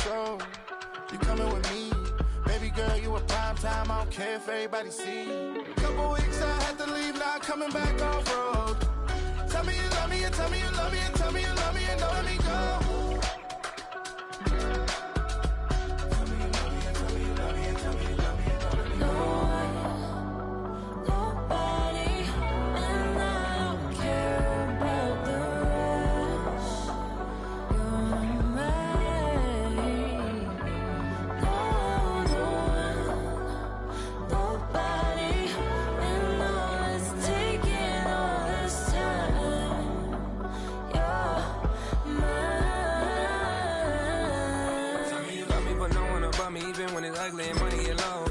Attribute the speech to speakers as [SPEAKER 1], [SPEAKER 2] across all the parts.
[SPEAKER 1] sure. You coming with me, baby girl, you a prime time, I don't care if everybody see. Couple weeks I had to leave, now coming back off road. Tell me you love me, and tell me you love me, and tell me you love me, and don't let me go.
[SPEAKER 2] Ugly and money get low.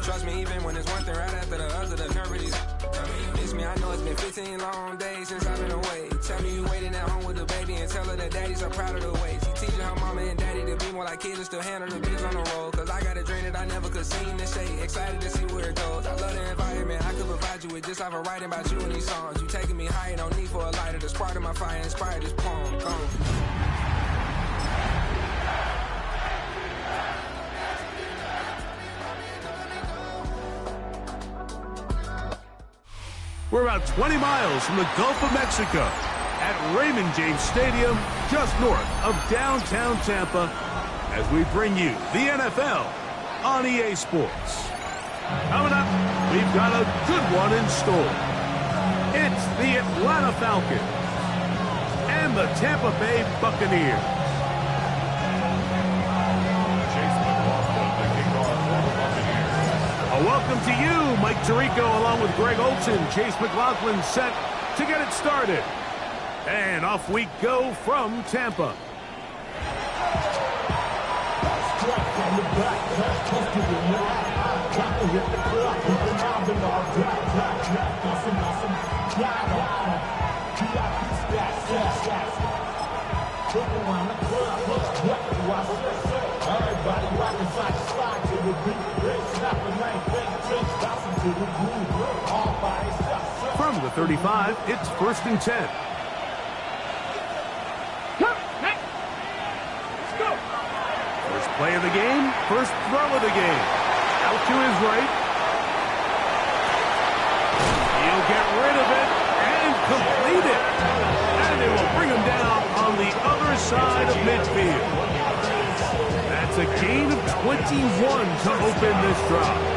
[SPEAKER 2] Trust me, even when it's one thing right after the other, the nerve is. Miss me, I know it's been 15 long days since I've been away. Tell me you waiting at home with the baby and tell her that daddy's so proud of the way. She teaching her mama and daddy to be more like kids and still handle the biz on the road. Cause I got a dream that I never could see in the shade. Excited to see where it goes. I love the environment. I could provide you with just like I'm writing about you in these songs. You taking me higher, no need for a lighter. The spark of my fire inspired this poem. Gone.
[SPEAKER 3] We're about 20 miles from the Gulf of Mexico at Raymond James Stadium, just north of downtown Tampa, as we bring you the NFL on EA Sports. Coming up, we've got a good one in store. It's the Atlanta Falcons and the Tampa Bay Buccaneers. Welcome to you, Mike Tirico, along with Greg Olson. Chase McLaughlin set to get it started. And off we go from Tampa. From the 35, it's 1st and 10. First play of the game, first throw of the game. Out to his right. He'll get rid of it and complete it. And they will bring him down on the other side of midfield. That's a gain of 21 to open this drive.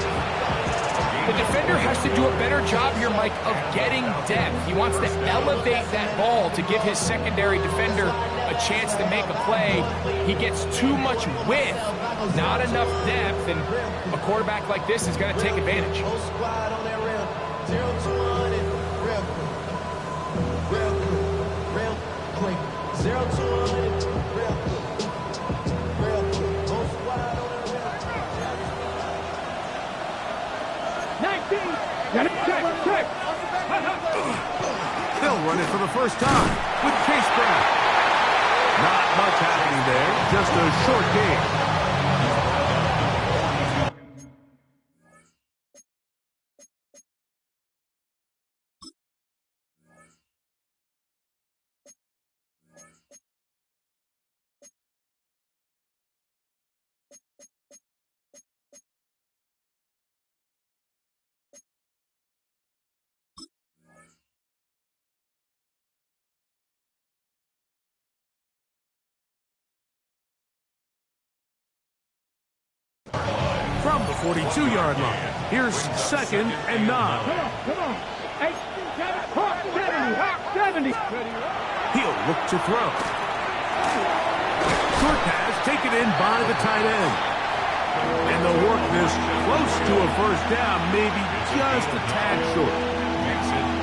[SPEAKER 4] The defender has to do a better job here, Mike, of getting depth. He wants to elevate that ball to give his secondary defender a chance to make a play. He gets too much width, not enough depth, and a quarterback like this is going to take advantage.
[SPEAKER 3] They'll run it for the first time with Chase Brown. Not much happening there, just a short game. From the 42-yard line, here's 2nd and 9.
[SPEAKER 5] Come on. 8, 70.
[SPEAKER 3] He'll look to throw. Short pass taken in by the tight end. And they'll work this close to a first down, maybe just a tad short.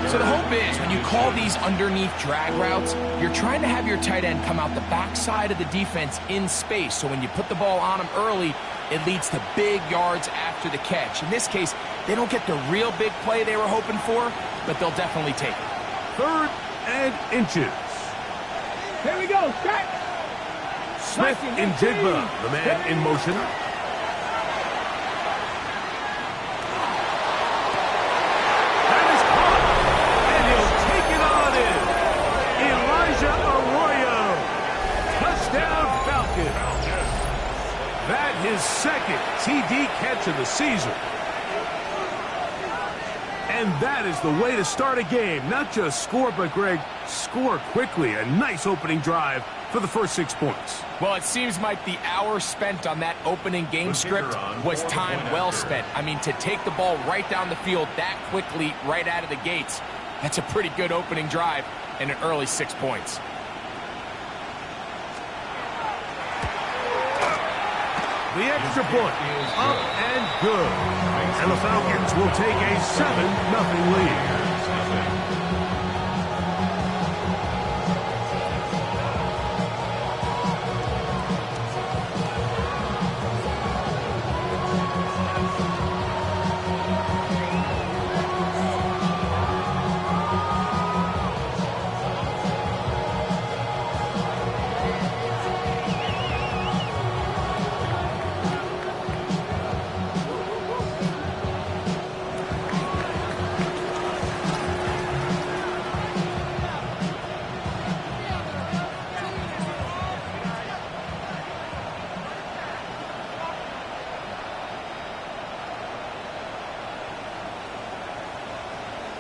[SPEAKER 4] So the hope is when you call these underneath drag routes, you're trying to have your tight end come out the backside of the defense in space. So when you put the ball on him early, it leads to big yards after the catch. In this case, they don't get the real big play they were hoping for, but they'll definitely take it.
[SPEAKER 3] 3rd and inches.
[SPEAKER 5] Here we go.
[SPEAKER 3] Smith in Jigba, the man in motion. That is caught, and he'll take it on in. Elijah Arroyo. Touchdown, Falcons. That his second TD catch of the season. And that is the way to start a game. Not just score, but, Greg, score quickly. A nice opening drive for the first 6 points.
[SPEAKER 4] Well, it seems like the hour spent on that opening game script was time well spent. I mean, to take the ball right down the field that quickly right out of the gates, that's a pretty good opening drive and an early 6 points.
[SPEAKER 3] The extra point, up and good. And the Falcons will take a 7-0 lead.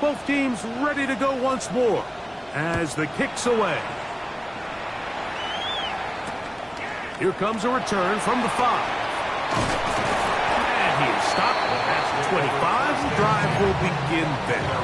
[SPEAKER 3] Both teams ready to go once more as the kick's away. Here comes a return from the 5. And he is stopped at the 25. The drive will begin there.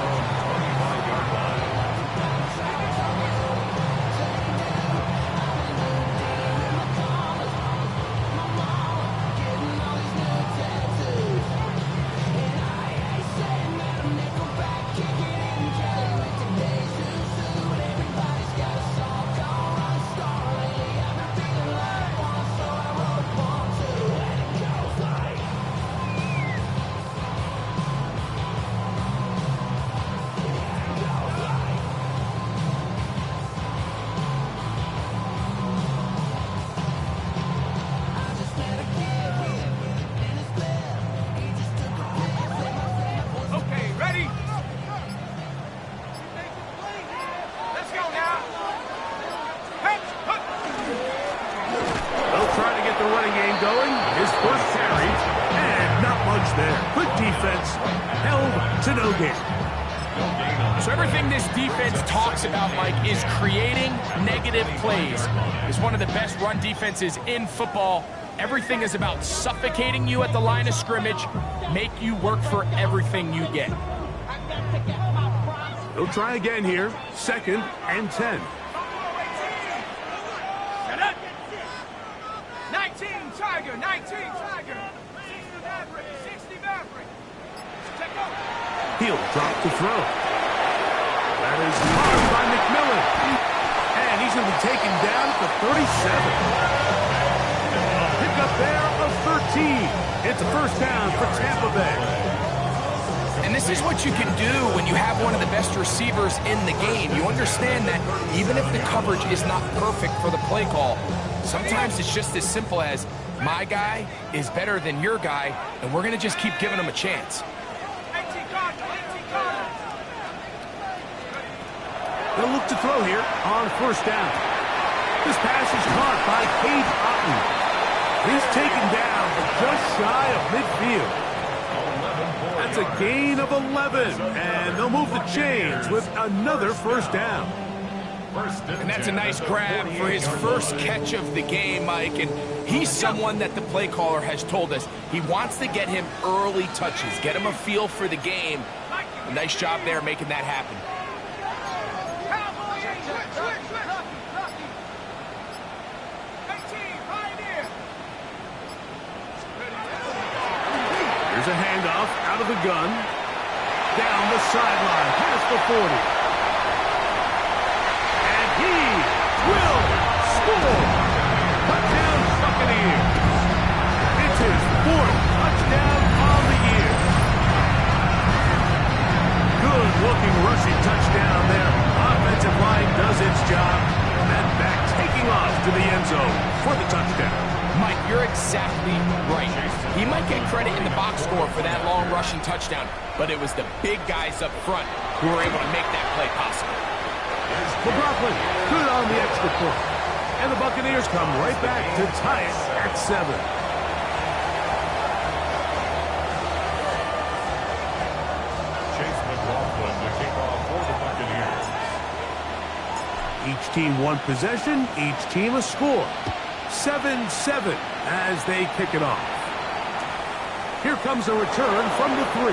[SPEAKER 4] So everything this defense talks about, Mike, is creating negative plays. It's one of the best run defenses in football. Everything is about suffocating you at the line of scrimmage, make you work for everything you get.
[SPEAKER 3] They'll try again here. 2nd and 10.
[SPEAKER 5] 19 Tiger, 19 Tiger. 60 Maverick.
[SPEAKER 3] He'll drop the throw. That is caught by McMillan. And he's going to be taken down at the 37. A pickup there of 13. It's a first down for Tampa Bay.
[SPEAKER 4] And this is what you can do when you have one of the best receivers in the game. You understand that even if the coverage is not perfect for the play call, sometimes it's just as simple as my guy is better than your guy, and we're going to just keep giving him a chance.
[SPEAKER 3] They'll look to throw here on first down. This pass is caught by Cade Otton. He's taken down just shy of midfield. That's a gain of 11, and they'll move the chains with another first down.
[SPEAKER 4] And that's a nice grab for his first catch of the game, Mike. And he's someone that the play caller has told us he wants to get him early touches, get him a feel for the game. A nice job there making that happen.
[SPEAKER 3] Here's a handoff out of the gun. Down the sideline, past the 40. And he will score. Touchdown Buccaneers. It's his 4th touchdown on the year. Good-looking rushing touchdown there. Offensive line does its job. And back taking off to the end zone for the touchdown.
[SPEAKER 4] Mike, you're exactly right. He might get credit in the box score for that long rushing touchdown, but it was the big guys up front who were able to make that play possible.
[SPEAKER 3] McLaughlin, good on the extra point. And the Buccaneers come right back to tie it at 7. Each team one possession, each team a score. 7-7 as they kick it off. Here comes a return from the 3.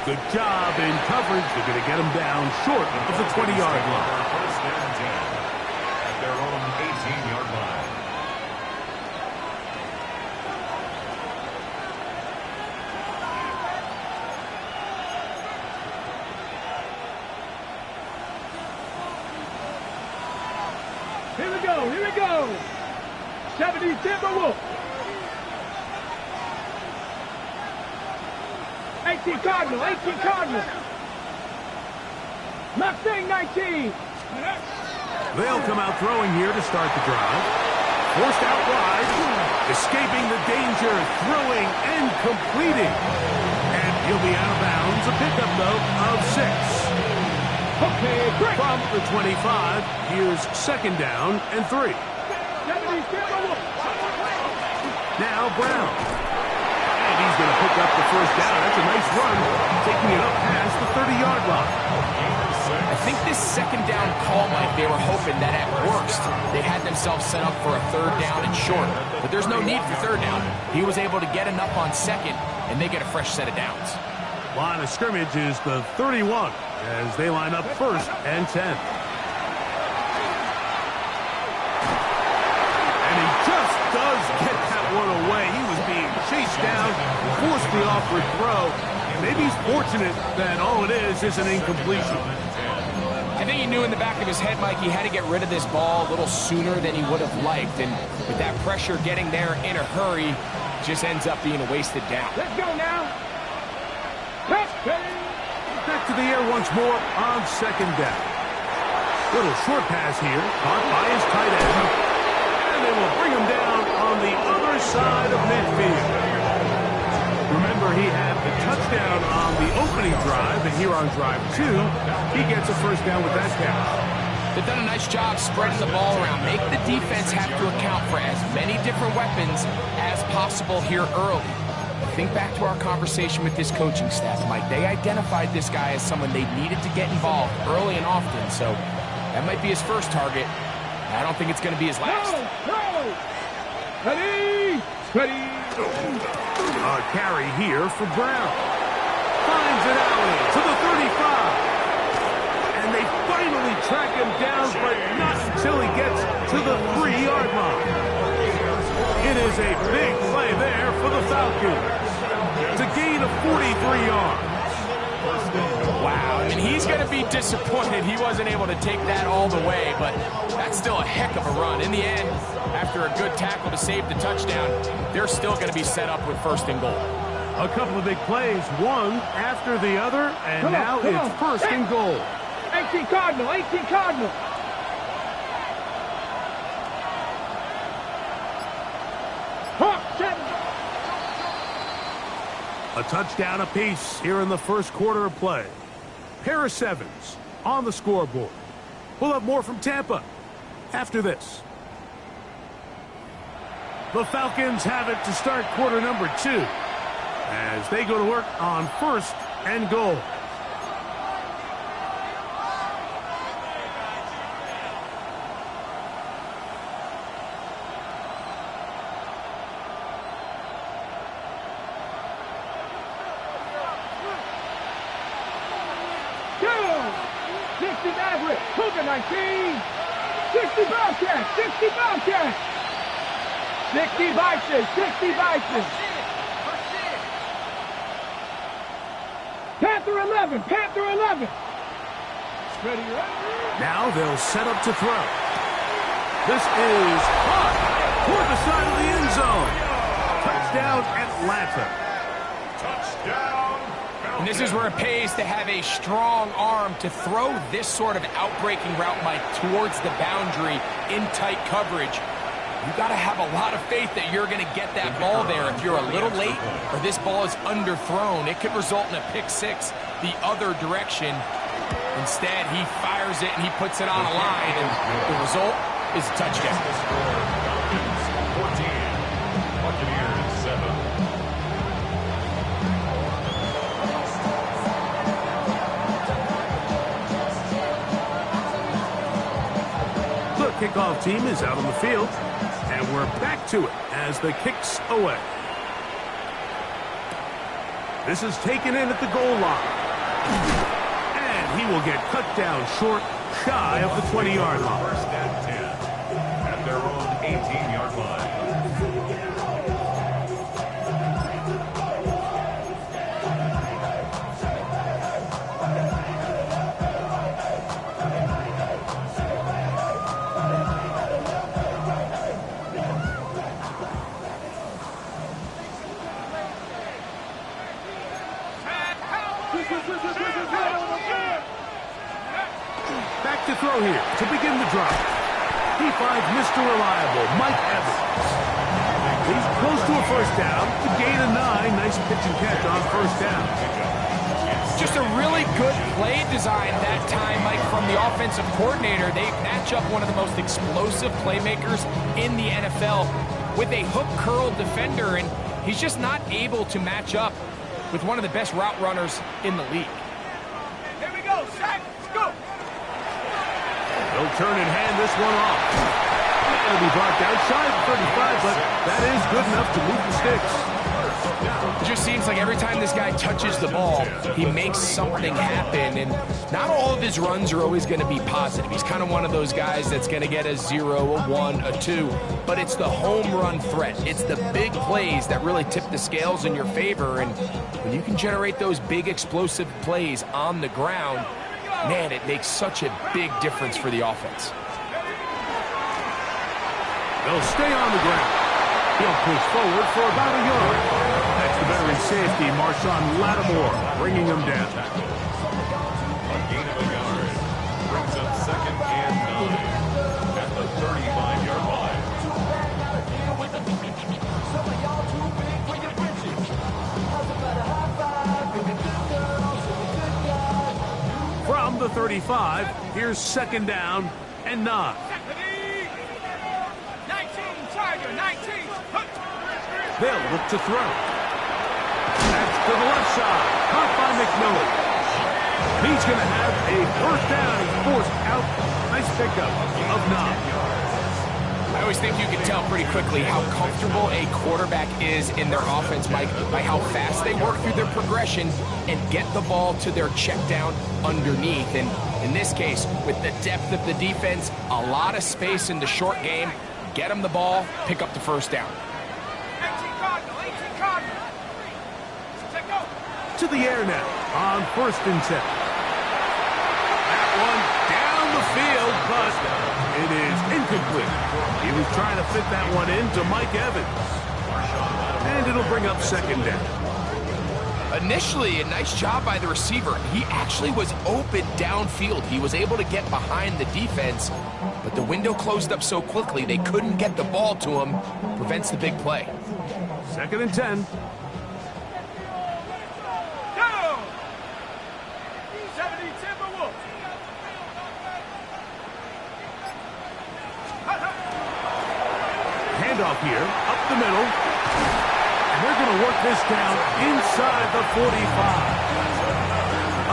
[SPEAKER 3] Good job in coverage. They're going to get him down short of the 20-yard line.
[SPEAKER 6] First and 10 at their own 18-yard line.
[SPEAKER 5] Here we go, here we go. 70 Timberwolves. 18 Cardinal, 18 Cardinal. Mustang 19.
[SPEAKER 3] They'll come out throwing here to start the drive. Forced out wide. Escaping the danger, throwing and completing. And he'll be out of bounds. A pickup, though, of 6.
[SPEAKER 5] Okay, great.
[SPEAKER 3] From the 25, here's second down and 3.
[SPEAKER 5] 70 Timberwolves.
[SPEAKER 3] Now Brown. And he's going to pick up the first down. That's a nice run, taking it up past the 30-yard line.
[SPEAKER 4] I think this second down call, Mike, they were hoping that at worst they had themselves set up for a third down and short. But there's no need for third down. He was able to get enough on second, and they get a fresh set of downs.
[SPEAKER 3] Line of scrimmage is the 31 as they line up first and 10. And he just does get that one away. He was being chased down, forced the awkward throw. Maybe he's fortunate that all it is an incompletion.
[SPEAKER 4] I think he knew in the back of his head, Mike, he had to get rid of this ball a little sooner than he would have liked. And with that pressure getting there in a hurry, just ends up being a wasted down.
[SPEAKER 5] Let's go now.
[SPEAKER 3] Back to the air once more on second down. Little short pass here, caught by his tight end. And they will bring him down on the other side of midfield. Remember, he had the touchdown on the opening drive, and here on drive 2, he gets a first down with that catch.
[SPEAKER 4] They've done a nice job spreading the ball around. Make the defense have to account for as many different weapons as possible here early. Think back to our conversation with this coaching staff, Mike. They identified this guy as someone they needed to get involved early and often, so that might be his first target. I don't think it's going to be his last.
[SPEAKER 5] No! Ready! Ready!
[SPEAKER 3] A carry here for Brown. Finds an alley to the 35. And they finally track him down, but not until he gets to the 3-yard line. It is a big play there for the Falcons. It's a gain of 43 yards.
[SPEAKER 4] Wow, and he's going to be disappointed he wasn't able to take that all the way, but that's still a heck of a run. In the end, after a good tackle to save the touchdown, they're still going to be set up with first and goal.
[SPEAKER 3] A couple of big plays, one after the other, and now it's first and goal.
[SPEAKER 5] 18 Cardinal, 18 Cardinal.
[SPEAKER 3] A touchdown apiece here in the first quarter of play. Pair of 7s on the scoreboard. We'll have more from Tampa after this. The Falcons have it to start quarter number 2 as they go to work on first and goal.
[SPEAKER 5] Cougar 19, 60 Bobcats, 60 Bobcats, 60 Bisons, 60 Bisons. Panther 11, Panther 11. Ready, ready.
[SPEAKER 3] Now they'll set up to throw. This is hot toward the side of the end zone. Touchdown, Atlanta.
[SPEAKER 6] Touchdown.
[SPEAKER 4] And this is where it pays to have a strong arm to throw this sort of outbreaking route, Mike, towards the boundary in tight coverage. You got to have a lot of faith that you're going to get that ball there. If you're a little late or this ball is underthrown, it could result in a pick six the other direction. Instead, he fires it and he puts it on a line, and the result is a touchdown.
[SPEAKER 6] 14, Buccaneers 7.
[SPEAKER 3] kickoff team is out on the field. And we're back to it as the kick's away. This is taken in at the goal line. And he will get cut down short, shy of the 20-yard line.
[SPEAKER 6] First and 10 at their own 18-yard line.
[SPEAKER 3] Back to throw here to begin the drive. He finds Mr. Reliable, Mike Evans. He's close to a first down to gain a 9. Nice pitch and catch on first down.
[SPEAKER 4] Just a really good play design that time, Mike, from the offensive coordinator. They match up one of the most explosive playmakers in the NFL with a hook curl defender, and he's just not able to match up with one of the best route runners in the league.
[SPEAKER 5] Here we go, Shaq. Let's go.
[SPEAKER 3] They'll turn and hand this one off. It'll be brought down shy of 35, but that is good enough to move the sticks.
[SPEAKER 4] It just seems like every time this guy touches the ball, he makes something happen, and not all of his runs are always going to be positive. He's kind of one of those guys that's going to get a 0, a 1, a 2, but it's the home run threat. It's the big plays that really tip the scales in your favor, and when you can generate those big explosive plays on the ground, man, it makes such a big difference for the offense.
[SPEAKER 3] They'll stay on the ground. He'll push forward for about a yard. That's the veteran safety, Marshawn Lattimore, bringing him down.
[SPEAKER 6] A gain of a yard brings up second and 9 at the 35-yard line.
[SPEAKER 3] From the 35, here's second down and 9.
[SPEAKER 5] 19.
[SPEAKER 3] They'll look to throw. That's to the left side. Caught by McMillan. He's going to have a first down. He's forced out. Nice pickup of 9.
[SPEAKER 4] I always think you can tell pretty quickly how comfortable a quarterback is in their offense, Mike, by how fast they work through their progression and get the ball to their check down underneath. And in this case, with the depth of the defense, a lot of space in the short game, get them the ball, pick up the first down.
[SPEAKER 5] 18 Cardinal. Take go.
[SPEAKER 3] To the air now on first and 10. That one down the field, but it is incomplete. He was trying to fit that one into Mike Evans. And it'll bring up second down.
[SPEAKER 4] Initially, a nice job by the receiver. He actually was open downfield. He was able to get behind the defense, but the window closed up so quickly they couldn't get the ball to him. Prevents the big play.
[SPEAKER 3] Second and 10.
[SPEAKER 5] Go. 70 Timberwolves.
[SPEAKER 3] Handoff here, up the middle. And they're going to work this down inside the 45.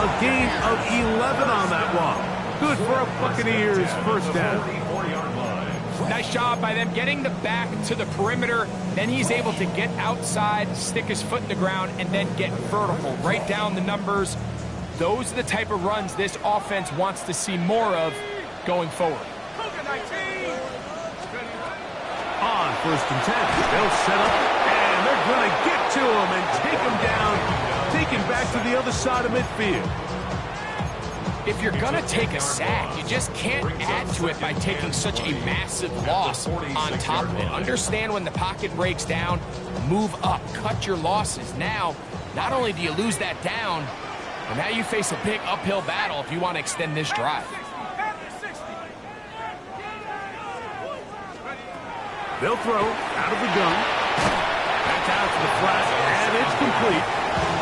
[SPEAKER 3] A gain of 11 on that one. Good for a Buccaneers first down.
[SPEAKER 6] 44-yard line.
[SPEAKER 4] Nice job by them getting the back to the perimeter. Then he's able to get outside, stick his foot in the ground, and then get vertical. Right down the numbers. Those are the type of runs this offense wants to see more of going forward.
[SPEAKER 5] Cougar 19.
[SPEAKER 3] On first and 10, they'll set up, and they're going to get to him and take him down, taken back to the other side of midfield.
[SPEAKER 4] If you're going to take a sack, you just can't add to it by taking such a massive loss on top of it. Understand when the pocket breaks down, move up, cut your losses. Now, not only do you lose that down, but now you face a big uphill battle if you want to extend this drive.
[SPEAKER 3] They'll throw out of the gun. Back out to the flat, and it's complete.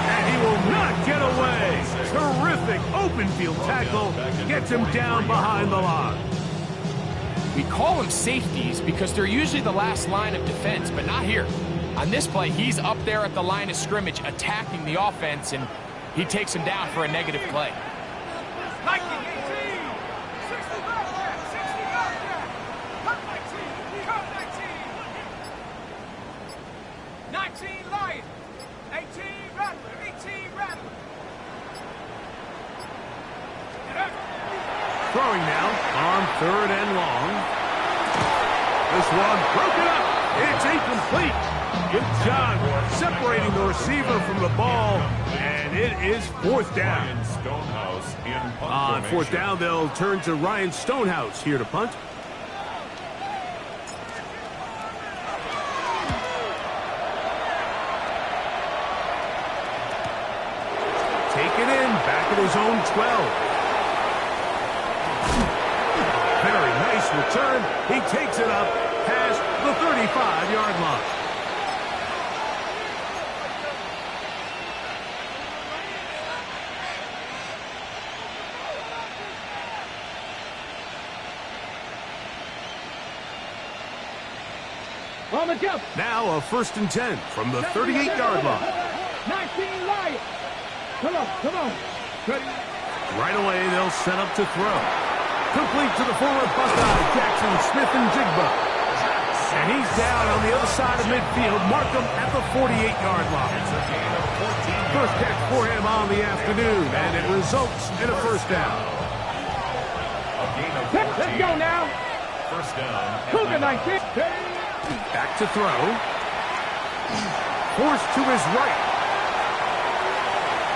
[SPEAKER 3] And he will not get away. Terrific open field tackle. Gets him down behind the line.
[SPEAKER 4] We call them safeties because they're usually the last line of defense, but not here. On this play, he's up there at the line of scrimmage attacking the offense, and he takes him down for a negative play.
[SPEAKER 3] throwing now on 3rd and long. This one broken up. It's incomplete. Good job separating the receiver from the ball, and it is 4th down.
[SPEAKER 6] Ryan Stonehouse in punt
[SPEAKER 3] On 4th
[SPEAKER 6] formation.
[SPEAKER 3] down, they'll turn to Ryan Stonehouse here to punt. Taken in, back at his own 12. Very nice return. He takes it up past the 35-yard line.
[SPEAKER 5] On the jump.
[SPEAKER 3] Now a 1st and 10 from the 38-yard line.
[SPEAKER 5] 19 Lions. Come on, come on. Ready?
[SPEAKER 3] Right away, they'll set up to throw. Complete to the former Buckeye, Jackson Smith-Njigba. And he's down on the other side of midfield. Mark him at the 48-yard line. First catch for him on the afternoon, and it results in a 1st down.
[SPEAKER 6] A gain of
[SPEAKER 5] Let's
[SPEAKER 6] 14.
[SPEAKER 5] go now.
[SPEAKER 6] 1st down.
[SPEAKER 5] Cougar 19.
[SPEAKER 3] Back to throw. Forced to his right.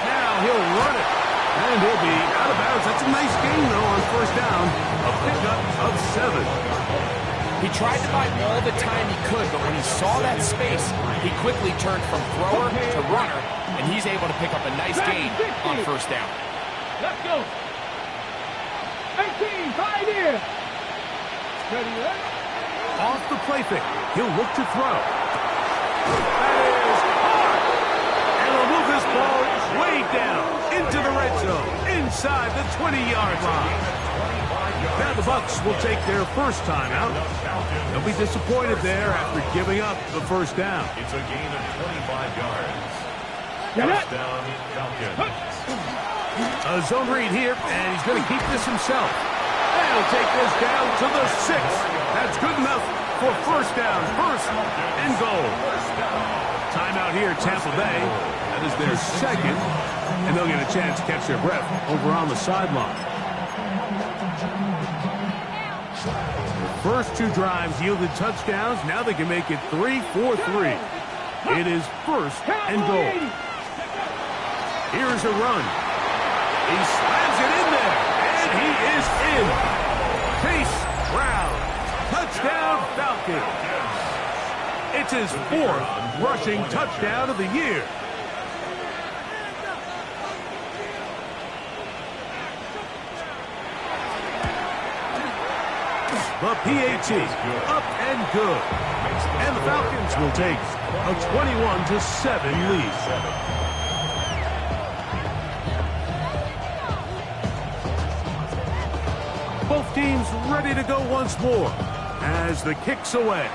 [SPEAKER 3] Now he'll run it. And he'll be out of bounds. That's a nice gain, though, on 1st down. A pickup of 7.
[SPEAKER 4] He tried to buy all the time he could, but when he saw that space, he quickly turned from thrower to runner, and he's able to pick up a nice gain on 1st down.
[SPEAKER 5] Let's go. 18, 5 here. Ready, ready?
[SPEAKER 3] Off the play fake. He'll look to throw. That is hard. And he'll move this ball way down into the red zone, inside the 20-yard line. Now the Bucs will take their 1st time out. They'll be disappointed there after giving up the 1st down.
[SPEAKER 6] It's a gain of 25 yards.
[SPEAKER 5] Get
[SPEAKER 6] 1st
[SPEAKER 5] it.
[SPEAKER 6] down, Falcons.
[SPEAKER 3] A zone read here, and he's going to keep this himself. And he'll take this down to the 6. That's good enough for 1st down, 1st and goal. Timeout here, Tampa Bay. That is their 2nd, and they'll get a chance to catch their breath over on the sideline. The first 2 drives yielded touchdowns. Now they can make it 3-4-3. It is 1st and goal. Here's a run. He slams it in there, and he is in. Chase Brown, touchdown Falcons. It's his 4th rushing touchdown of the year. The PAT, up and good. And the Falcons will take a 21-7 lead. Both teams ready to go once more as the kick's away.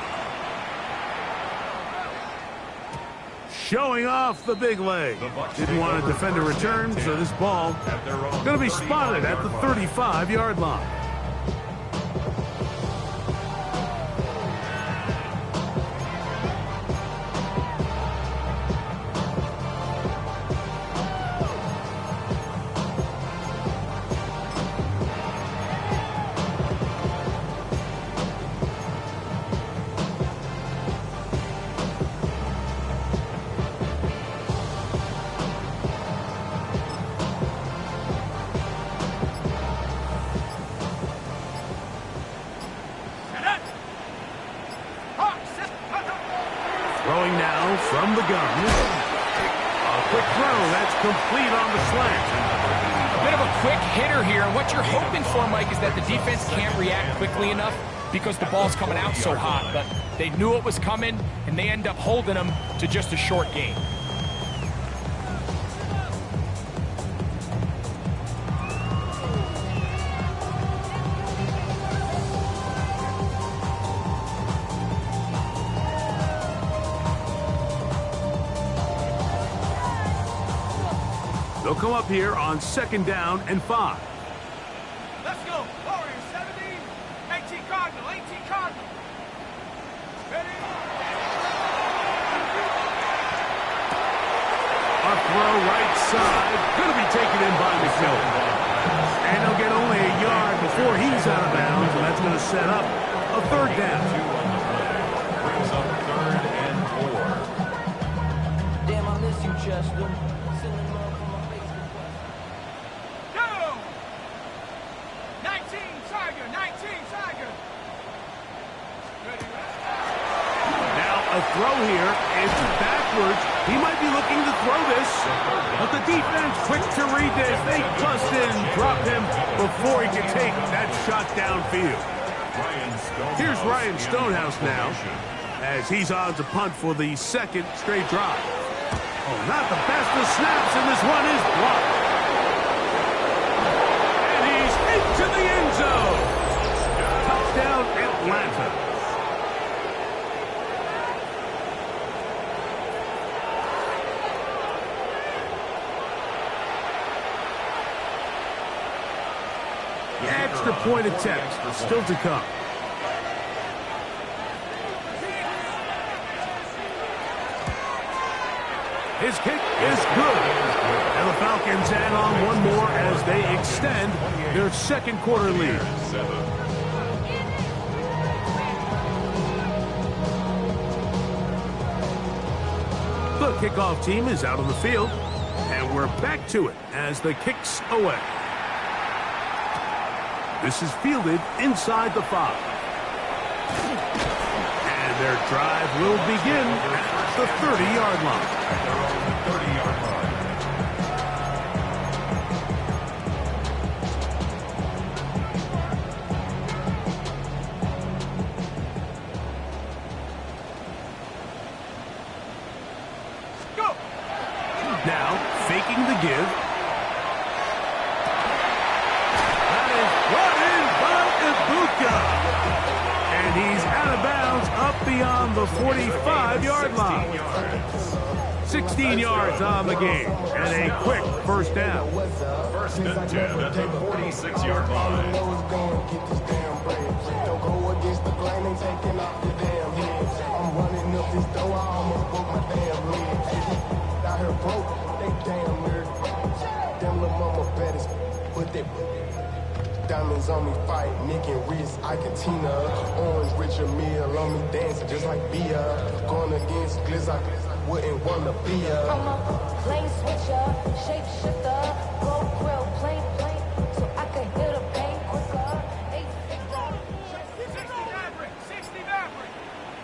[SPEAKER 3] Showing off the big leg. Didn't want to defend a return, so this ball going to be spotted at the 35-yard line. Throwing now from the gun. A quick throw. That's complete on the slant.
[SPEAKER 4] A bit of a quick hitter here. And what you're hoping for, Mike, is that the defense can't react quickly enough because the ball's coming out so hot. But they knew it was coming, and they end up holding them to just a short gain.
[SPEAKER 3] They'll come up here on 2nd down and 5.
[SPEAKER 5] Let's go. Warriors 17, 18 Cardinal, 18 Cardinal. Ready?
[SPEAKER 3] A throw right side. Going to be taken in by McMillan. And they'll get only a yard before set up a third down.
[SPEAKER 6] Brings up 3rd and 4.
[SPEAKER 7] Damn, I miss you, Chester.
[SPEAKER 5] Go! 19 Tiger, 19 Tiger.
[SPEAKER 3] Now a throw here. It's backwards. He might be looking to throw this. But the defense quick to read this. They bust in, drop him before he can take that shot downfield. Here's Ryan Stonehouse now, as he's on to punt for the second straight drive. Oh, not the best of snaps, and this one is blocked. And he's into the end zone. Touchdown, Atlanta. Extra point attempt still to come. His kick is good. And the Falcons add on one more as they extend their second quarter lead. The kickoff team is out on the field, and we're back to it as the kick's away. This is fielded inside the 5. And their drive will begin at the 30-yard line.
[SPEAKER 6] Their own 30-yard line.
[SPEAKER 5] Go!
[SPEAKER 3] Now, faking the give. And he's out of bounds up beyond the 45-yard line. 16 yards on the game and a quick first down.
[SPEAKER 6] 1st and 10 at the 46-yard line.
[SPEAKER 8] Don't go against the grain and taking off your damn head. I'm running up this door, I almost broke my damn leg. Out here broke, they damn nerd. Them little mama betters, but they diamonds on me fight, Nick and Reese, Iketina, Orange Richard Mill on me dancing just like Bia. Going against Glizz, I wouldn't wanna be a.
[SPEAKER 9] I'm a lane switcher, shape shifter, go grill, plain, so I can hit a pain quicker.
[SPEAKER 5] 60 Maverick.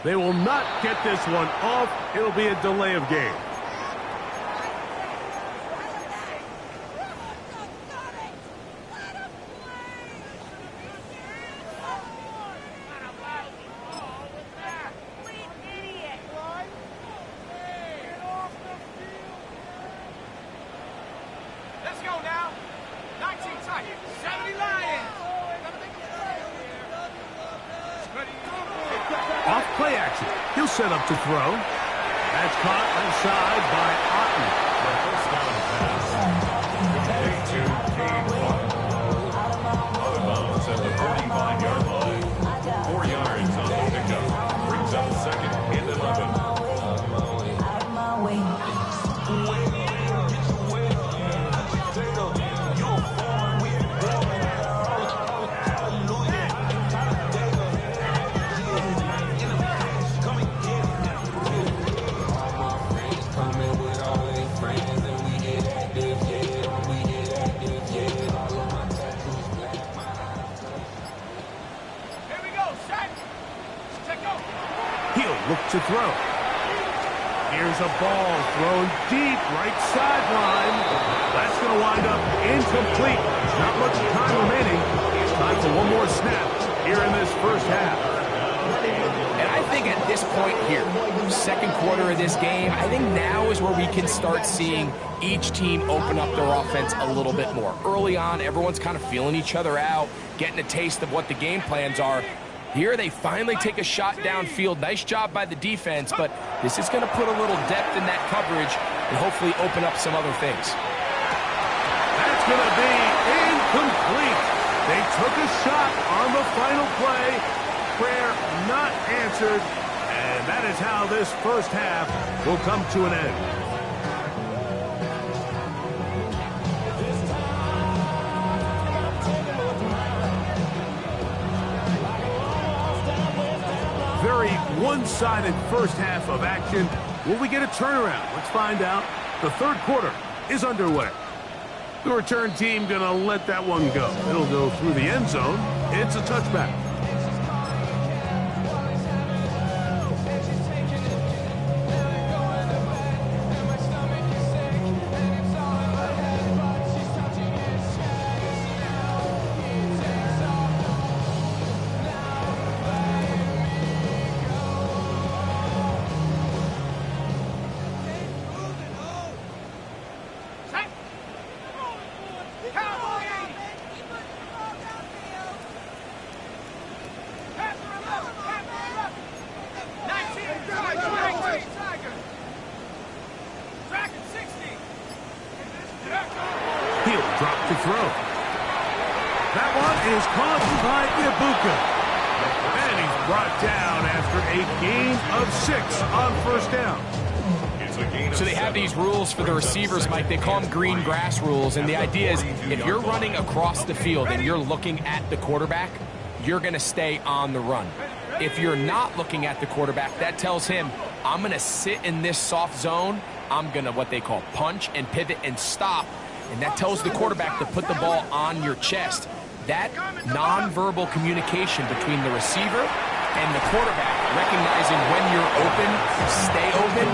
[SPEAKER 3] They will not get this one off. It'll be a delay of game.
[SPEAKER 5] Let's go now. 19 Tiger, 70 Lions.
[SPEAKER 3] Off play action. He'll set up to throw. That's caught inside by Otten.
[SPEAKER 6] The first down pass. Day 2, Cade Otten. Out of bounds at the 45-yard line. 4 yards on the pickup. Brings up 2nd and 11.
[SPEAKER 3] Look to throw. Here's a ball thrown deep right sideline. That's going to wind up incomplete. Not much time remaining. It's time for one more snap here in this first half.
[SPEAKER 4] And I think at this point here, second quarter of this game, I think now is where we can start seeing each team open up their offense a little bit more. Early on, everyone's kind of feeling each other out, getting a taste of what the game plans are. Here they finally take a shot downfield. Nice job by the defense, but this is going to put a little depth in that coverage and hopefully open up some other things.
[SPEAKER 3] That's going to be incomplete. They took a shot on the final play. Prayer not answered, and that is how this first half will come to an end. one-sided first half of action. Will we get a turnaround? Let's find out. The third quarter is underway. The return team going to let that one go. It'll go through the end zone. It's a touchback. He'll drop to throw. That one is caught by Ibuka. And he's brought down after a gain of 6 on first down.
[SPEAKER 4] So they have these rules for the receivers, Mike. They call them green grass rules. And the idea is if you're running across the field and you're looking at the quarterback, you're going to stay on the run. If you're not looking at the quarterback, that tells him, I'm going to sit in this soft zone. I'm going to what they call punch and pivot and stop. And that tells the quarterback to put the ball on your chest. That nonverbal communication between the receiver and the quarterback, recognizing when you're open, stay open,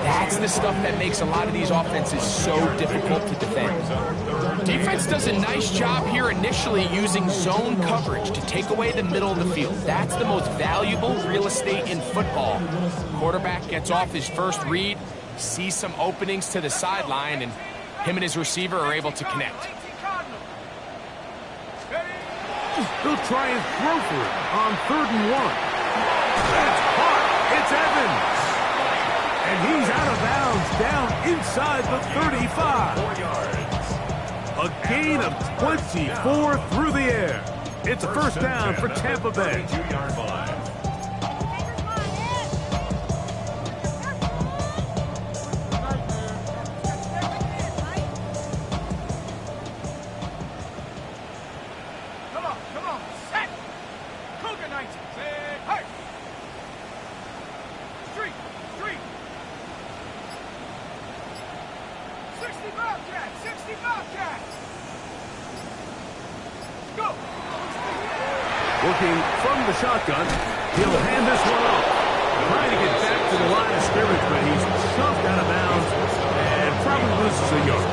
[SPEAKER 4] that's the stuff that makes a lot of these offenses so difficult to defend. Defense does a nice job here initially using zone coverage to take away the middle of the field. That's the most valuable real estate in football. Quarterback gets off his first read, sees some openings to the sideline, and him and his receiver are able to connect.
[SPEAKER 3] They'll try and throw for it on 3rd and 1. That's caught. It's Evans. And he's out of bounds down inside the 35. A gain of 24 through the air. It's a first down for Tampa Bay.
[SPEAKER 6] 2-yard line.
[SPEAKER 3] Working from the shotgun, he'll hand this one off. Trying to get back to the line of scrimmage, but he's shoved out of bounds and probably loses a yard.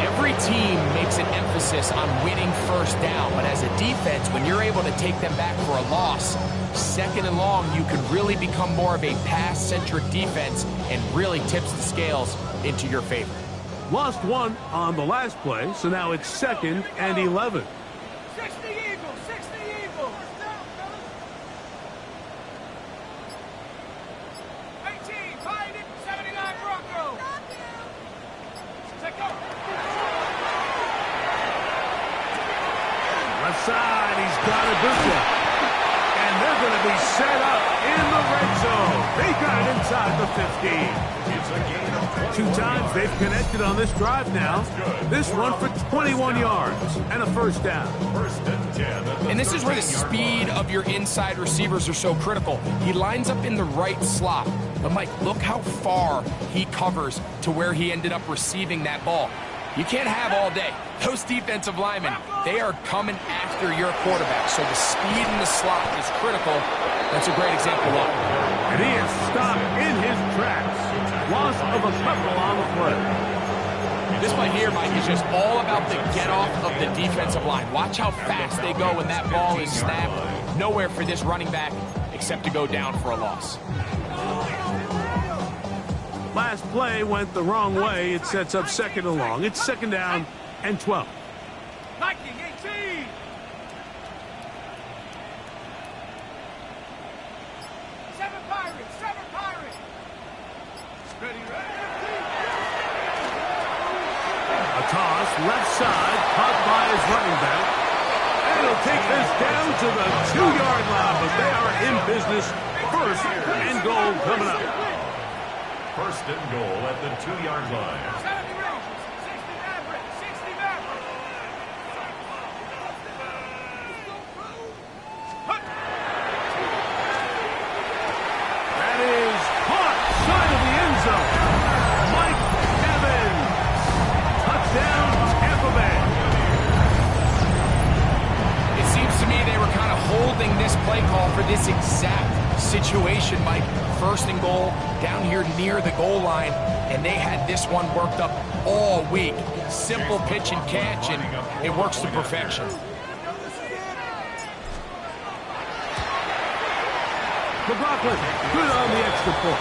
[SPEAKER 4] Every team makes an emphasis on winning first down, but as a defense, when you're able to take them back for a loss, 2nd and long, you can really become more of a pass-centric defense and really tips the scales into your favor.
[SPEAKER 3] Lost 1 on the last play, so now it's 2nd and 11.
[SPEAKER 5] 60 Eagles, 60 Eagles. 18, find it, 79 Broncos. Take off.
[SPEAKER 3] Left side, he's got Ibuka. And they're going to be set up in the red zone. They got it inside the 15.
[SPEAKER 6] It's a gain of
[SPEAKER 3] 2 times they've connected on this drive now. This one for 21 yards and a first down.
[SPEAKER 6] 1st and 10.
[SPEAKER 4] And this is where the speed of your inside receivers are so critical. He lines up in the right slot. But, Mike, look how far he covers to where he ended up receiving that ball. You can't have all day. Those defensive linemen, they are coming after your quarterback. So the speed in the slot is critical. That's a great example of it.
[SPEAKER 3] And he is stopped in his tracks. Loss of a couple on the play.
[SPEAKER 4] This play here, Mike, is just all about the get-off of the defensive line. Watch how fast they go when that ball is snapped. Nowhere for this running back except to go down for a loss.
[SPEAKER 3] Last play went the wrong way. It sets up 2nd and long. It's 2nd down and 12.
[SPEAKER 5] Nike, 18. 7 Pirates, 7 Pirates. Ready, ready.
[SPEAKER 3] A toss, left side, caught by his running back. And he'll take this down to the 2-yard line, but they are in business. 1st and goal coming up.
[SPEAKER 6] 1st and goal at the 2-yard line.
[SPEAKER 5] 70 Rangers, 60 Mavericks, 60 Mavericks.
[SPEAKER 4] running this play call for this exact situation, Mike. First and goal, down here near the goal line, and they had this one worked up all week. Simple pitch and catch, and it works to perfection.
[SPEAKER 3] McLaughlin, good on the extra point.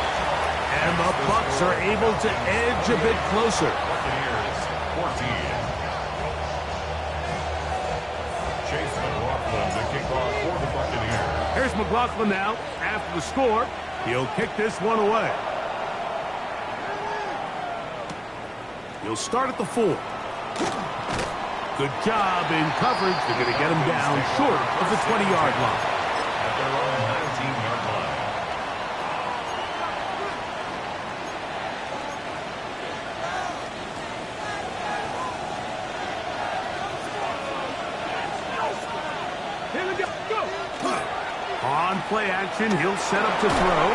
[SPEAKER 3] And the Bucs are able to edge a bit closer.
[SPEAKER 6] Buccaneers, 14. Chase McLaughlin, the kickoff for the Buccaneers.
[SPEAKER 3] Here's McLaughlin now. After the score, he'll kick this one away. He'll start at the 4. Good job in coverage. They're going to get him down short of the 20-yard line.
[SPEAKER 6] At their own 19-yard line.
[SPEAKER 5] Here we go. Go.
[SPEAKER 3] On play action, he'll set up to throw.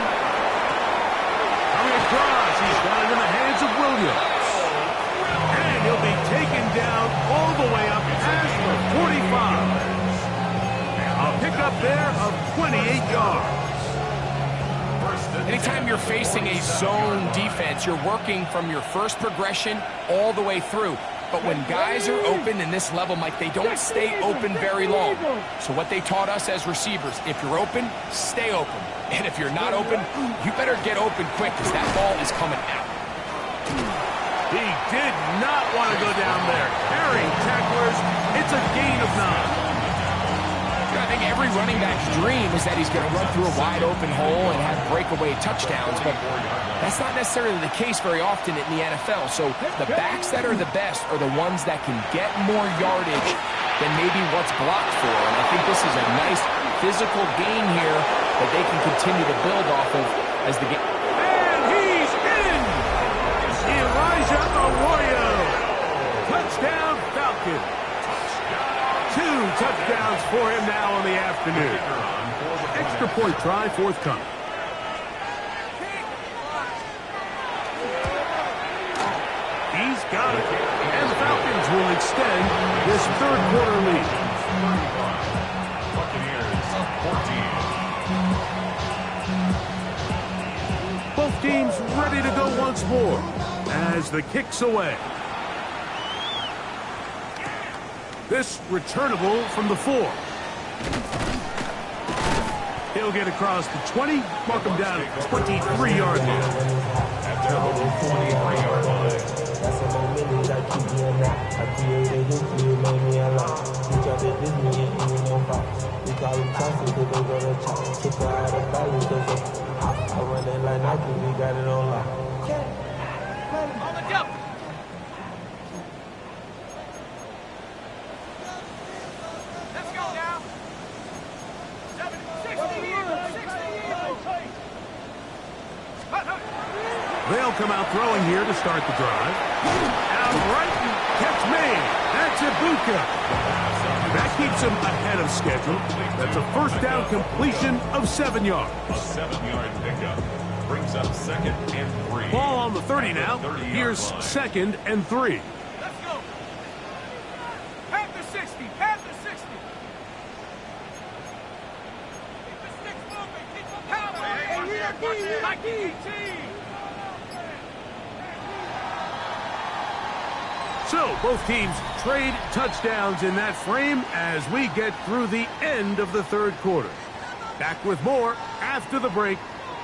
[SPEAKER 3] Coming across, he's got it in the hands of Williams. And he'll be taken down all the way up past the 45. A pickup there of 28 yards.
[SPEAKER 4] Anytime you're facing a zone defense, you're working from your first progression all the way through. But when guys are open in this level, Mike, they don't stay open very long. So what they taught us as receivers, if you're open, stay open. And if you're not open, you better get open quick because that ball is coming out.
[SPEAKER 3] He did not want to go down there. Carrying tacklers, it's a gain of 9.
[SPEAKER 4] I think every running back's dream is that he's going to run through a wide open hole and have breakaway touchdowns, but that's not necessarily the case very often in the NFL. So the backs that are the best are the ones that can get more yardage than maybe what's blocked for. And I think this is a nice physical gain here that they can continue to build off of as the game.
[SPEAKER 3] And he's in! Elijah Arroyo. Touchdown Falcons. 2 touchdowns for him now in the afternoon. Extra point try forthcoming. He's got it. And the Falcons will extend this third quarter lead.
[SPEAKER 6] Buccaneers, 14.
[SPEAKER 3] Both teams ready to go once more as the kick's away. This returnable from the 4. He'll get across the 20, mark him down at 23-yard line.
[SPEAKER 6] At their own 23-yard line.
[SPEAKER 3] They'll come out throwing here to start the drive. Out right and catch me. That's Ibuka. That keeps him ahead of schedule. That's a first down completion of 7 yards.
[SPEAKER 6] A 7-yard pickup brings up 2nd and 3.
[SPEAKER 3] Ball on the 30 now. Here's 2nd and 3.
[SPEAKER 5] Let's go. Panther 60. Panther 60. Keep the sticks moving. Keep them pounding. Like ET.
[SPEAKER 3] So both teams trade touchdowns in that frame as we get through the end of the third quarter. Back with more after the break.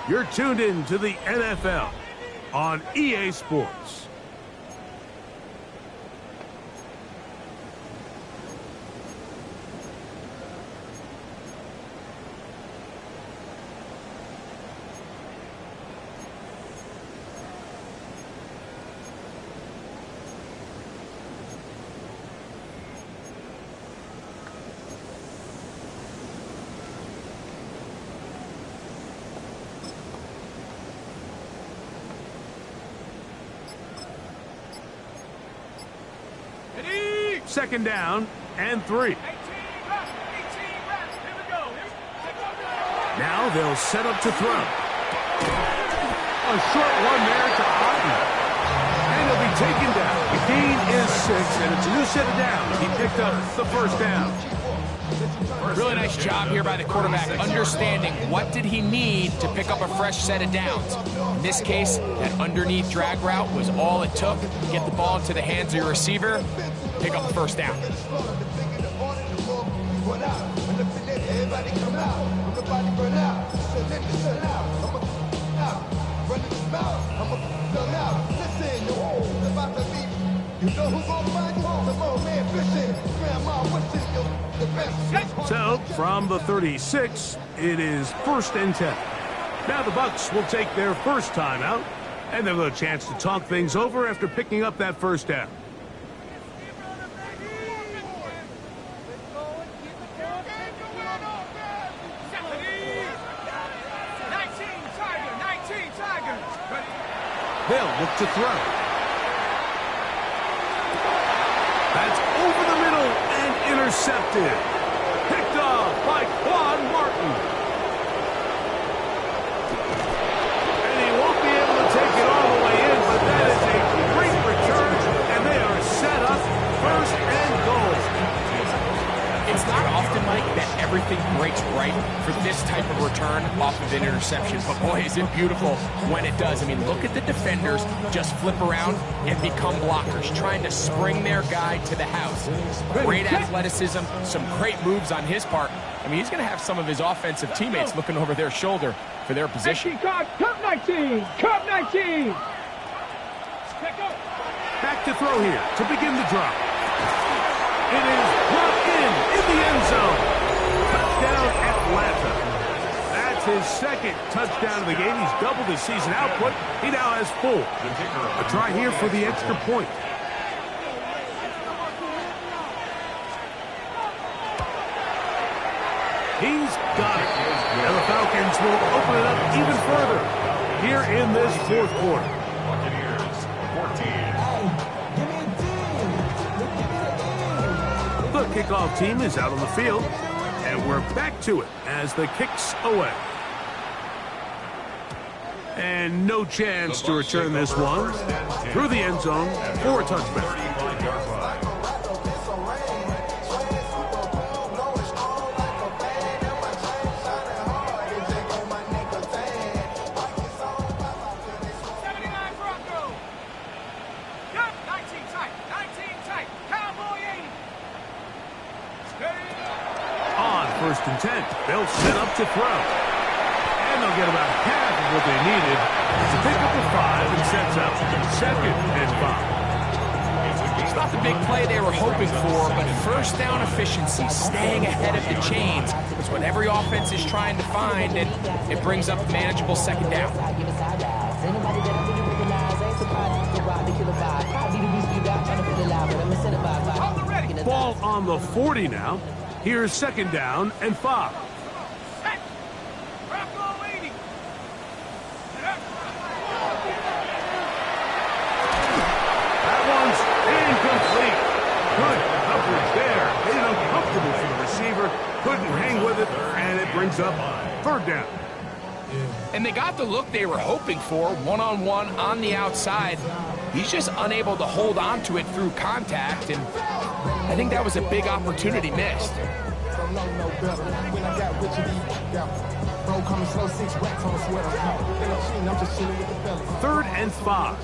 [SPEAKER 3] You're tuned in to the NFL on EA Sports. Second down and 3. Now they'll set up to throw. A short one there to Otten. And he'll be taken down. The gain is 6, and it's a new set of downs. He picked up the first down.
[SPEAKER 4] Really nice job here by the quarterback, understanding what did he need to pick up a fresh set of downs. In this case, that underneath drag route was all it took to get the ball into the hands of your receiver, pick up a first down.
[SPEAKER 3] So, from the 36, it is 1st and 10. Now the Bucs will take their first timeout, and they'll have a chance to talk things over after picking up that first down. They'll look to throw. That's over the middle and intercepted. Picked off by Quan Martin. And he won't be able to take it all the way in, but that is a great return, and they are set up 1st and goal.
[SPEAKER 4] It's not often, Mike, that everything breaks right for this type of return off of an interception. But boy, is it beautiful when it does. I mean, look at the defenders just flip around and become blockers, trying to spring their guy to the house. Great athleticism, some great moves on his part. I mean, he's going to have some of his offensive teammates looking over their shoulder for their position.
[SPEAKER 5] Cup 19! Cup 19!
[SPEAKER 3] Back to throw here to begin the drop. It is brought in the end zone. Touchdown, Atlanta. That's his 2nd touchdown of the game. He's doubled his season output. He now has 4. A try here for the extra point. He's got it. And the Falcons will open it up even further here in this 4th quarter.
[SPEAKER 6] Buccaneers, 14.
[SPEAKER 3] The kickoff team is out on the field, and we're back to it as the kick's away. And no chance to return this one through the end zone for a touchback. On 1st and 10, they'll set up to throw. And they'll get about half of what they needed to pick up a 5 and sets up 2nd and 5.
[SPEAKER 4] It's not the big play they were hoping for, but first down efficiency, staying ahead of the chains, is what every offense is trying to find, and it brings up manageable 2nd down.
[SPEAKER 3] Ball on the 40 now. Here's 2nd down and 5. That one's incomplete. Good coverage there. Made it uncomfortable for the receiver. Couldn't hang with it, and it brings up 3rd down.
[SPEAKER 4] And they got the look they were hoping for, one-on-one on the outside. He's just unable to hold on to it through contact, and I think that was a big opportunity missed.
[SPEAKER 3] 3rd and 5.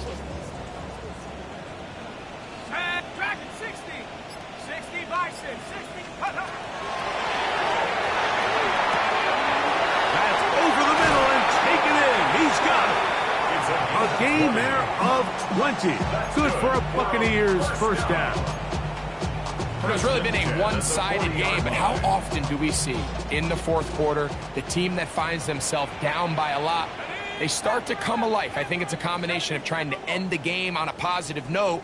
[SPEAKER 5] Dragon 60! 60 Bison! 60 cutter!
[SPEAKER 3] That's over the middle and taken in. He's got it. A gain there of 20. Good for a Buccaneers 1st down.
[SPEAKER 4] It's really been a one-sided game, but how often do we see in the 4th quarter the team that finds themselves down by a lot, they start to come alive? I think it's a combination of trying to end the game on a positive note,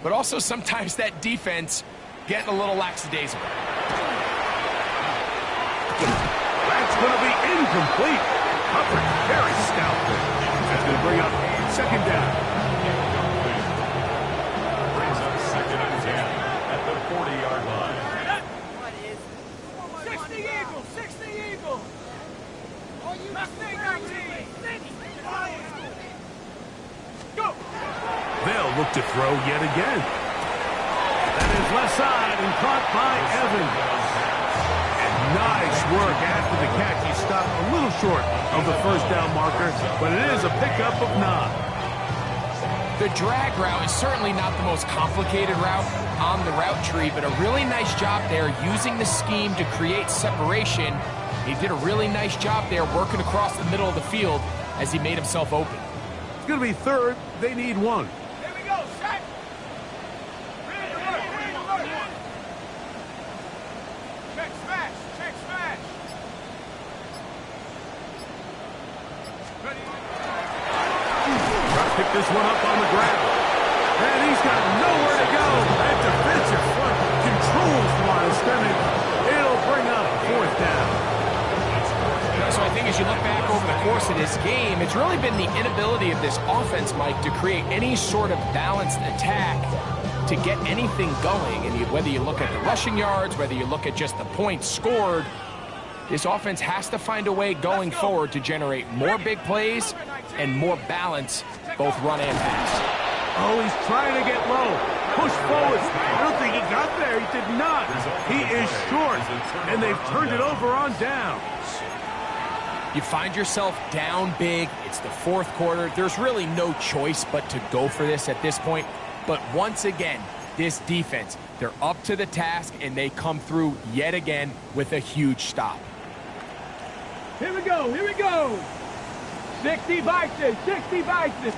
[SPEAKER 4] but also sometimes that defense getting a little lackadaisical.
[SPEAKER 3] That's going to be incomplete. Hubbard very stout. That's going to bring up 2nd down.
[SPEAKER 6] Brings up 2nd and 10 at the 40-yard line.
[SPEAKER 5] 60 Eagles! 60 Eagles! Go!
[SPEAKER 3] They'll look to throw yet again. That is left side and caught by Evans. And Nice work after the catch. He stopped a little short of the first down marker, but it is a pickup of 9.
[SPEAKER 4] The drag route is certainly not the most complicated route on the route tree, but a really nice job there using the scheme to create separation. He did a really nice job there working across the middle of the field as he made himself open.
[SPEAKER 3] It's going to be 3rd. They need 1.
[SPEAKER 5] Here we go, set. Ready to work, ready to work. Check smash, check smash. Ready.
[SPEAKER 3] Try to pick this one up on the ground. And he's got nowhere to go. That defensive front controls the line of scrimmage. It'll bring up 4th down.
[SPEAKER 4] So I think as you look back over the course of this game, it's really been the inability of this offense, Mike, to create any sort of balanced attack to get anything going. And whether you look at the rushing yards, whether you look at just the points scored, this offense has to find a way going forward to generate more big plays and more balance, both run and pass.
[SPEAKER 3] Oh, he's trying to get low. Push forward. I don't think he got there. He did not. He is short. And they've turned it over on down.
[SPEAKER 4] You find yourself down big. It's the 4th quarter. There's really no choice but to go for this at this point. But once again, this defense, they're up to the task, and they come through yet again with a huge stop.
[SPEAKER 5] Here we go, here we go. 60 Bison, 60 Bison.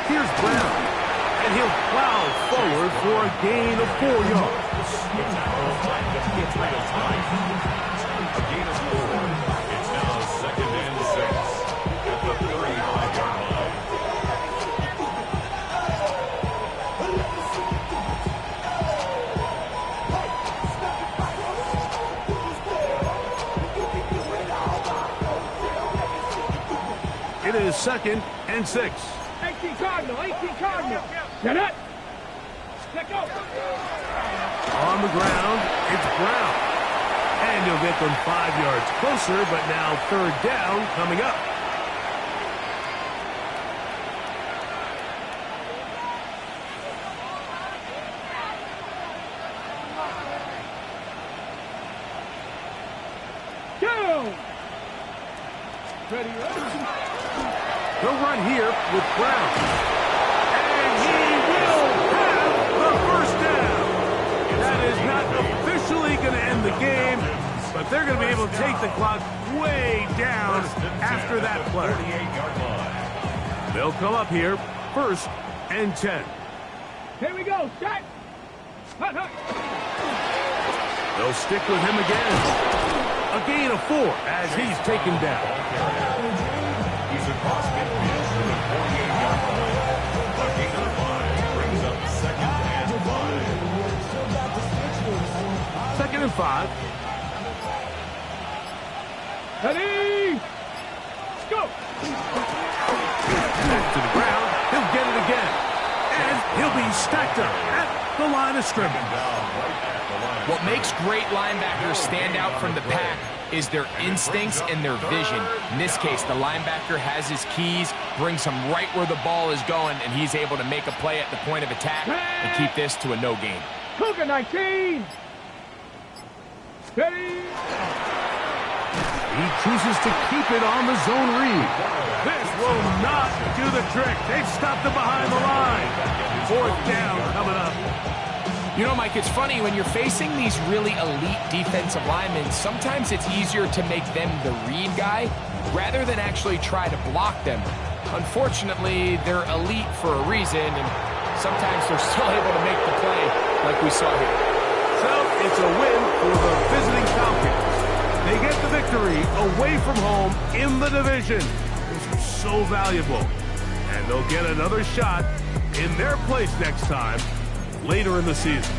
[SPEAKER 3] Here's Brown, and he'll plow forward for a gain of 4 yards.
[SPEAKER 6] A gain of 4. It's now 2nd and 6 at the 35-yard line.
[SPEAKER 3] It is 2nd and 6.
[SPEAKER 5] 18 Cardinal, 18 Cardinal. Get up. Let go.
[SPEAKER 3] On the ground, it's Brown. And he'll get them 5 yards closer, but now 3rd down coming up.
[SPEAKER 5] Go. Ready, ready.
[SPEAKER 3] He'll run here with Brown. And he will have the 1st down. That is not officially going to end the game, but they're going to be able to take the clock way down after that play. They'll come up here, 1st and 10.
[SPEAKER 5] Here we go, set. Hut, hut.
[SPEAKER 3] They'll stick with him again. A gain of 4 as he's taken down.
[SPEAKER 6] He's across midfield to the 48-yard line. A gain of 5 brings up 2nd and 5.
[SPEAKER 3] 2nd and 5.
[SPEAKER 5] Ready. Go.
[SPEAKER 3] Back to the ground. He'll get it again. And he'll be stacked up at the line of scrimmage.
[SPEAKER 4] What makes great linebackers stand out from the pack is their instincts and their vision. In this case, the linebacker has his keys, brings him right where the ball is going, and he's able to make a play at the point of attack and keep this to a no gain.
[SPEAKER 5] Cougar 19. Ready.
[SPEAKER 3] He chooses to keep it on the zone read. This will not do the trick. They've stopped him behind the line. 4th down coming up.
[SPEAKER 4] You know, Mike, it's funny, when you're facing these really elite defensive linemen, sometimes it's easier to make them the read guy rather than actually try to block them. Unfortunately, they're elite for a reason, and sometimes they're still able to make the play like we saw here.
[SPEAKER 3] So it's a win for the visiting Falcons. They get the victory away from home in the division. This was so valuable. And they'll get another shot in their place next time later in the season.